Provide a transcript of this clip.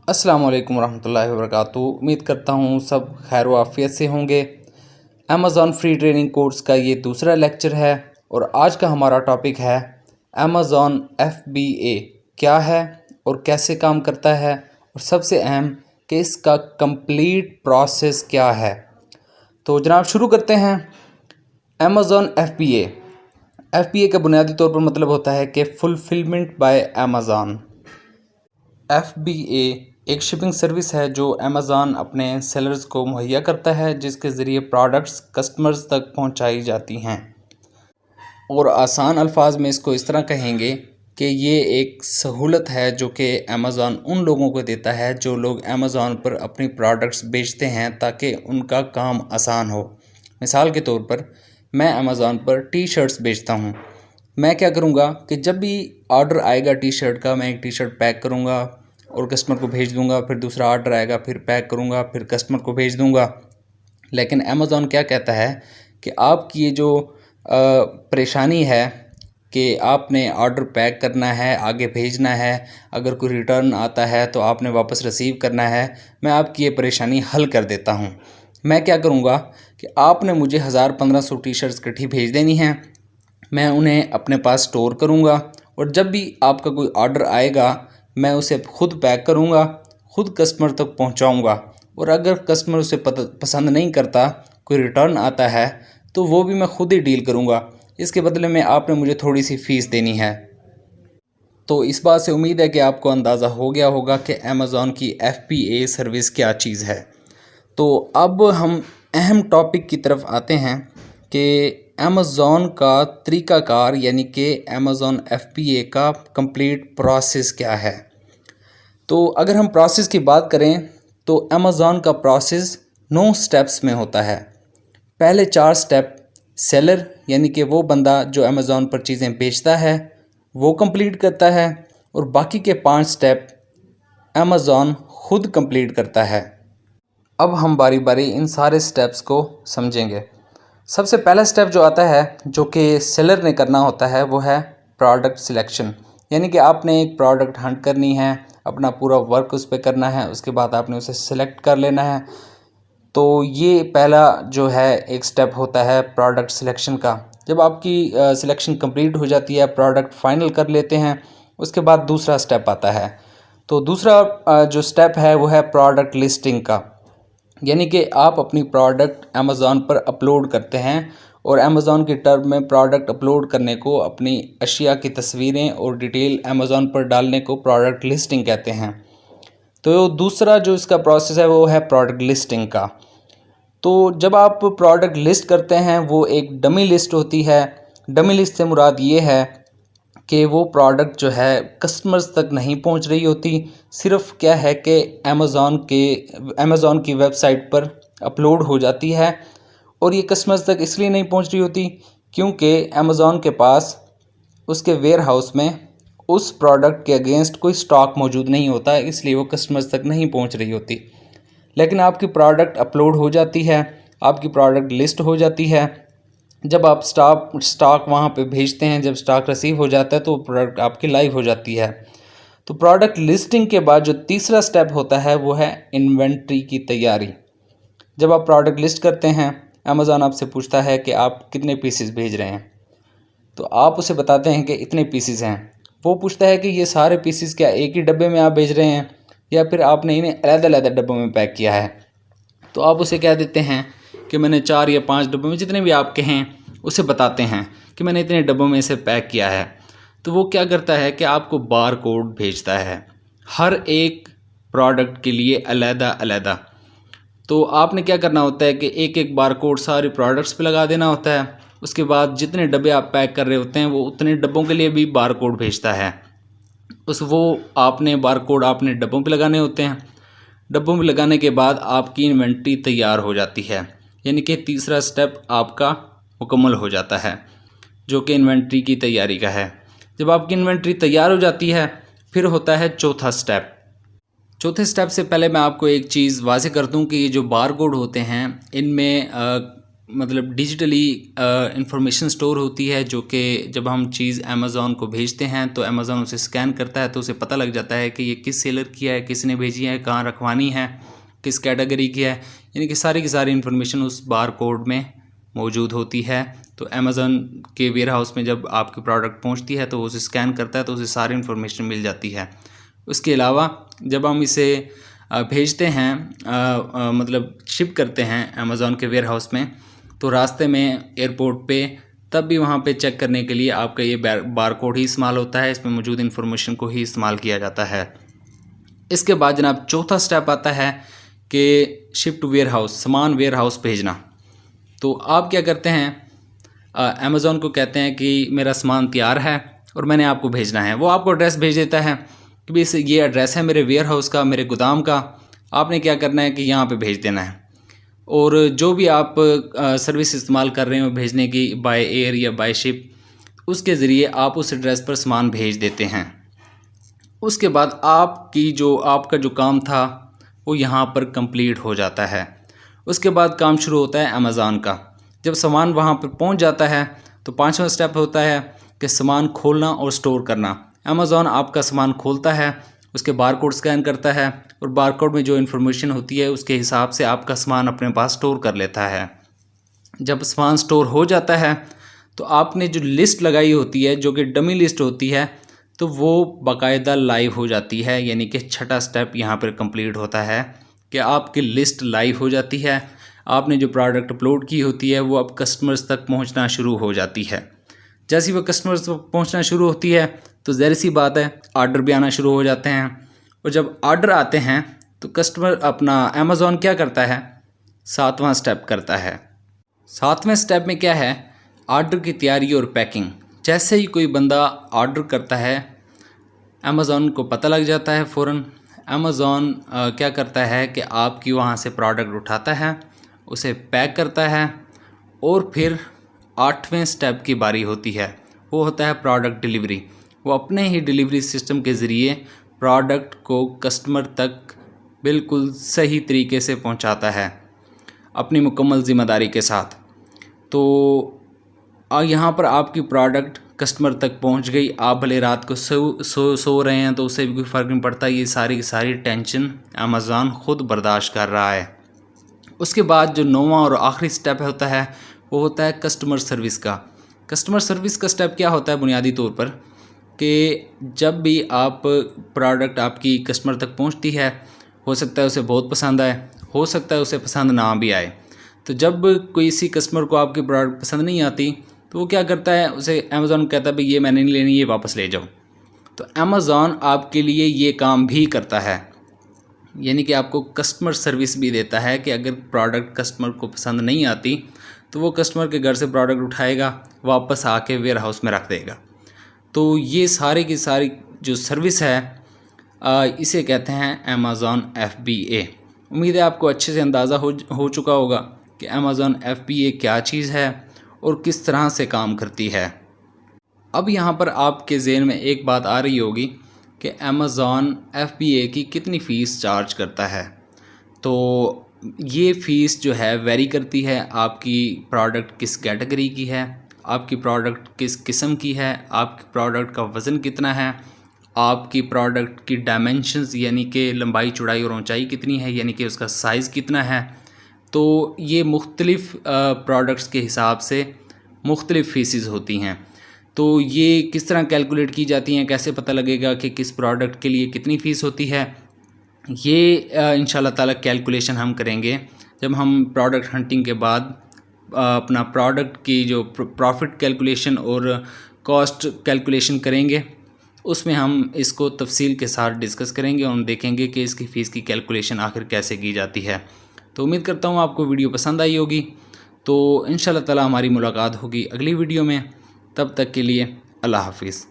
अस्सलाम वालेकुम रहमतुल्लाहि व बरकातुहू। उम्मीद करता हूँ सब खैर व आफियत से होंगे। अमेज़ॉन फ्री ट्रेनिंग कोर्स का ये दूसरा लेक्चर है और आज का हमारा टॉपिक है अमेज़ॉन FBA क्या है और कैसे काम करता है, और सबसे अहम कि इसका कंप्लीट प्रोसेस क्या है। तो जनाब शुरू करते हैं। अमेज़ॉन FBA का बुनियादी तौर पर मतलब होता है कि फुलफिलमेंट बाय अमेज़ॉन। FBA एक शिपिंग सर्विस है जो अमेज़ॉन अपने सेलर्स को मुहैया करता है, जिसके ज़रिए प्रोडक्ट्स कस्टमर्स तक पहुंचाई जाती हैं। और आसान अल्फाज में इसको इस तरह कहेंगे कि ये एक सहूलत है जो कि अमेज़ॉन उन लोगों को देता है जो लोग अमेज़ॉन पर अपनी प्रोडक्ट्स बेचते हैं, ताकि उनका काम आसान हो। मिसाल के तौर पर मैं अमेज़ॉन पर टी शर्ट्स बेचता हूँ। मैं क्या करूँगा कि जब भी ऑर्डर आएगा टी शर्ट का, मैं एक टी शर्ट पैक करूँगा और कस्टमर को भेज दूँगा। फिर दूसरा ऑर्डर आएगा, फिर पैक करूँगा, फिर कस्टमर को भेज दूँगा। लेकिन अमेज़ॉन क्या कहता है कि आपकी ये जो परेशानी है कि आपने ऑर्डर पैक करना है, आगे भेजना है, अगर कोई रिटर्न आता है तो आपने वापस रिसीव करना है, मैं आपकी ये परेशानी हल कर देता हूँ। मैं क्या करूँगा कि आपने मुझे 1000-1500 टी शर्ट्स इकट्ठी भेज देनी हैं। मैं उन्हें अपने पास स्टोर करूँगा और जब भी आपका कोई ऑर्डर आएगा मैं उसे खुद पैक करूँगा, खुद कस्टमर तक पहुँचाऊँगा। और अगर कस्टमर उसे पसंद नहीं करता, कोई रिटर्न आता है, तो वो भी मैं खुद ही डील करूँगा। इसके बदले में आपने मुझे थोड़ी सी फ़ीस देनी है। तो इस बात से उम्मीद है कि आपको अंदाज़ा हो गया होगा कि अमेज़ॉन की FBA सर्विस क्या चीज़ है। तो अब हम अहम टॉपिक की तरफ आते हैं कि अमेज़ॉन का तरीक़ाकार, यानी कि अमेज़ॉन FBA का कंप्लीट प्रोसेस क्या है। तो अगर हम प्रोसेस की बात करें तो अमेज़ॉन का प्रोसेस 9 स्टेप्स में होता है। पहले 4 स्टेप सेलर, यानी कि वो बंदा जो अमेज़ॉन पर चीज़ें बेचता है, वो कंप्लीट करता है, और बाकी के 5 स्टेप अमेज़ॉन खुद कंप्लीट करता है। अब हम बारी बारी इन सारे स्टेप्स को समझेंगे। सबसे पहला स्टेप जो आता है, जो कि सेलर ने करना होता है, वो है प्रोडक्ट सिलेक्शन। यानी कि आपने एक प्रोडक्ट हंट करनी है, अपना पूरा वर्क उस पर करना है, उसके बाद आपने उसे सिलेक्ट कर लेना है। तो ये पहला जो है एक स्टेप होता है प्रोडक्ट सिलेक्शन का। जब आपकी सिलेक्शन कंप्लीट हो जाती है, प्रोडक्ट फाइनल कर लेते हैं, उसके बाद दूसरा स्टेप आता है। तो दूसरा जो स्टेप है वो है प्रोडक्ट लिस्टिंग का। यानी कि आप अपनी प्रोडक्ट अमेज़ॉन पर अपलोड करते हैं, और अमेज़ॉन की टर्म में प्रोडक्ट अपलोड करने को, अपनी अशिया की तस्वीरें और डिटेल अमेज़ॉन पर डालने को प्रोडक्ट लिस्टिंग कहते हैं। तो दूसरा जो इसका प्रोसेस है वो है प्रोडक्ट लिस्टिंग का। तो जब आप प्रोडक्ट लिस्ट करते हैं, वो एक डमी लिस्ट होती है। डमी लिस्ट से मुराद ये है कि वो प्रोडक्ट जो है कस्टमर्स तक नहीं पहुंच रही होती, सिर्फ क्या है कि अमेज़ॉन की वेबसाइट पर अपलोड हो जाती है। और ये कस्टमर्स तक इसलिए नहीं पहुंच रही होती क्योंकि अमेज़ॉन के पास उसके वेयर हाउस में उस प्रोडक्ट के अगेंस्ट कोई स्टॉक मौजूद नहीं होता, इसलिए वो कस्टमर्स तक नहीं पहुंच रही होती। लेकिन आपकी प्रोडक्ट अपलोड हो जाती है, आपकी प्रोडक्ट लिस्ट हो जाती है। जब आप स्टॉक वहाँ पे भेजते हैं, जब स्टॉक रिसीव हो जाता है, तो प्रोडक्ट आपकी लाइव हो जाती है। तो प्रोडक्ट लिस्टिंग के बाद जो तीसरा स्टेप होता है वो है इन्वेंट्री की तैयारी। जब आप प्रोडक्ट लिस्ट करते हैं, अमेज़ॉन आपसे पूछता है कि आप कितने पीसेस भेज रहे हैं, तो आप उसे बताते हैं कि इतने पीसेस हैं। वो पूछता है कि ये सारे पीसेस क्या एक ही डब्बे में आप भेज रहे हैं, या फिर आपने इन्हें अलग-अलग डब्बों में पैक किया है। तो आप उसे कह देते हैं कि मैंने 4 या 5 डब्बों में, जितने भी आप कहें उसे बताते हैं कि मैंने इतने डब्बों में इसे पैक किया है। तो वो क्या करता है कि आपको बार कोड भेजता है, हर एक प्रोडक्ट के लिए अलग-अलग। तो आपने क्या करना होता है कि एक एक बार कोड सारे प्रोडक्ट्स पे लगा देना होता है। उसके बाद जितने डब्बे आप पैक कर रहे होते हैं, वो उतने डब्बों के लिए भी बार कोड भेजता है। बार कोड आपने डब्बों पे लगाने होते हैं। डब्बों में लगाने के बाद आपकी इन्वेंट्री तैयार हो जाती है, यानी कि तीसरा स्टेप आपका मुकम्मल हो जाता है, जो कि इन्वेंट्री की तैयारी का है। जब आपकी इन्वेंट्री तैयार हो जाती है, फिर होता है चौथा स्टेप। चौथे स्टेप से पहले मैं आपको एक चीज़ वाज़ेह कर दूं कि ये जो बार कोड होते हैं, इनमें मतलब डिजिटली इंफॉर्मेशन स्टोर होती है, जो कि जब हम चीज़ अमेज़ॉन को भेजते हैं तो अमेज़ॉन उसे स्कैन करता है, तो उसे पता लग जाता है कि ये किस सेलर की है, किसने भेजी है, कहाँ रखवानी है, किस कैटेगरी की है। यानी कि सारी की सारी इन्फॉर्मेशन उस बार कोड में मौजूद होती है। तो अमेज़ॉन के वेयर हाउस में जब आपकी प्रोडक्ट पहुंचती है तो उसे स्कैन करता है, तो उसे सारी इन्फॉर्मेशन मिल जाती है। उसके अलावा जब हम इसे भेजते हैं, मतलब शिप करते हैं अमेज़ॉन के वेयर हाउस में, तो रास्ते में एयरपोर्ट पे तब भी वहाँ पे चेक करने के लिए आपका ये बार कोड ही इस्तेमाल होता है, इसमें मौजूद इन्फॉर्मेशन को ही इस्तेमाल किया जाता है। इसके बाद जनाब चौथा स्टेप आता है कि शिप टू वेयर हाउस, सामान वेयर हाउस भेजना। तो आप क्या करते हैं, अमेज़ॉन को कहते हैं कि मेरा सामान तैयार है और मैंने आपको भेजना है। वो आपको एड्रेस भेज देता है कि भाई ये एड्रेस है मेरे वेयर हाउस का, मेरे गोदाम का, आपने क्या करना है कि यहाँ पे भेज देना है। और जो भी आप सर्विस इस्तेमाल कर रहे हो भेजने की, बाय एयर या बाय शिप, उसके ज़रिए आप उस एड्रेस पर सामान भेज देते हैं। उसके बाद आपका जो काम था वो यहाँ पर कंप्लीट हो जाता है। उसके बाद काम शुरू होता है अमेज़ॉन का। जब सामान वहाँ पर पहुँच जाता है तो पांचवा स्टेप होता है कि सामान खोलना और स्टोर करना। अमेज़ॉन आपका सामान खोलता है, उसके बारकोड स्कैन करता है और बारकोड में जो इन्फॉर्मेशन होती है उसके हिसाब से आपका सामान अपने पास स्टोर कर लेता है। जब सामान स्टोर हो जाता है तो आपने जो लिस्ट लगाई होती है, जो कि डमी लिस्ट होती है, तो वो बाकायदा लाइव हो जाती है। यानी कि छठा स्टेप यहाँ पर कंप्लीट होता है कि आपकी लिस्ट लाइव हो जाती है। आपने जो प्रोडक्ट अपलोड की होती है वो अब कस्टमर्स तक पहुँचना शुरू हो जाती है। जैसे ही वो कस्टमर्स तक पहुँचना शुरू होती है तो ज़ाहिर सी बात है ऑर्डर भी आना शुरू हो जाते हैं। और जब ऑर्डर आते हैं तो कस्टमर अपना अमेज़ॉन क्या करता है, सातवां स्टेप करता है। सातवें स्टेप में क्या है, ऑर्डर की तैयारी और पैकिंग। जैसे ही कोई बंदा ऑर्डर करता है अमेज़ॉन को पता लग जाता है फ़ौरन। अमेज़ॉन क्या करता है कि आपकी वहाँ से प्रोडक्ट उठाता है, उसे पैक करता है और फिर आठवें स्टेप की बारी होती है, वो होता है प्रोडक्ट डिलीवरी। वो अपने ही डिलीवरी सिस्टम के ज़रिए प्रोडक्ट को कस्टमर तक बिल्कुल सही तरीके से पहुंचाता है अपनी मुकम्मल ज़िम्मेदारी के साथ। तो यहाँ पर आपकी प्रोडक्ट कस्टमर तक पहुंच गई, आप भले रात को सो रहे हैं तो उससे भी कोई फ़र्क नहीं पड़ता। ये सारी की सारी टेंशन अमेज़ॉन ख़ुद बर्दाश्त कर रहा है। उसके बाद जो नौवां और आखिरी स्टेप होता है वो होता है कस्टमर सर्विस का। कस्टमर सर्विस का स्टेप क्या होता है बुनियादी तौर पर कि जब भी आप प्रोडक्ट आपकी कस्टमर तक पहुंचती है, हो सकता है उसे बहुत पसंद आए, हो सकता है उसे पसंद ना भी आए। तो जब कोई इसी कस्टमर को आपकी प्रोडक्ट पसंद नहीं आती तो वो क्या करता है, उसे अमेज़ॉन कहता है भाई ये मैंने नहीं लेनी, ये वापस ले जाओ। तो अमेज़ॉन आपके लिए ये काम भी करता है, यानी कि आपको कस्टमर सर्विस भी देता है कि अगर प्रोडक्ट कस्टमर को पसंद नहीं आती तो वो कस्टमर के घर से प्रोडक्ट उठाएगा, वापस आके वेयर हाउस में रख देगा। तो ये सारी की सारी जो सर्विस है इसे कहते हैं अमेज़ॉन FBA। उम्मीद है आपको अच्छे से अंदाज़ा हो चुका होगा कि अमेज़ॉन FBA क्या चीज़ है और किस तरह से काम करती है। अब यहाँ पर आपके ज़हन में एक बात आ रही होगी कि अमेज़ॉन FBA की कितनी फ़ीस चार्ज करता है। तो ये फ़ीस जो है वेरी करती है, आपकी प्रोडक्ट किस कैटेगरी की है, आपकी प्रोडक्ट किस किस्म की है, आपकी प्रोडक्ट का वज़न कितना है, आपकी प्रोडक्ट की डायमेंशंस यानी कि लंबाई चौड़ाई और ऊंचाई कितनी है, यानी कि उसका साइज़ कितना है। तो ये मुख्तलिफ़ प्रोडक्ट्स के हिसाब से मुख्तलिफ़ फ़ीसेस होती हैं। तो ये किस तरह कैलकुलेट की जाती हैं, कैसे पता लगेगा कि किस प्रोडक्ट के लिए कितनी फ़ीस होती है, ये इंशाल्लाह ताला कैलकुलेशन हम करेंगे जब हम प्रोडक्ट हंटिंग के बाद अपना प्रोडक्ट की जो प्रॉफिट कैलकुलेशन और कॉस्ट कैलकुलेशन करेंगे, उसमें हम इसको तफसील के साथ डिस्कस करेंगे और देखेंगे कि इसकी फ़ीस की कैलकुलेशन आखिर कैसे की जाती है। तो उम्मीद करता हूँ आपको वीडियो पसंद आई होगी। तो इंशाल्लाह ताला हमारी मुलाकात होगी अगली वीडियो में। तब तक के लिए अल्लाह हाफिज़।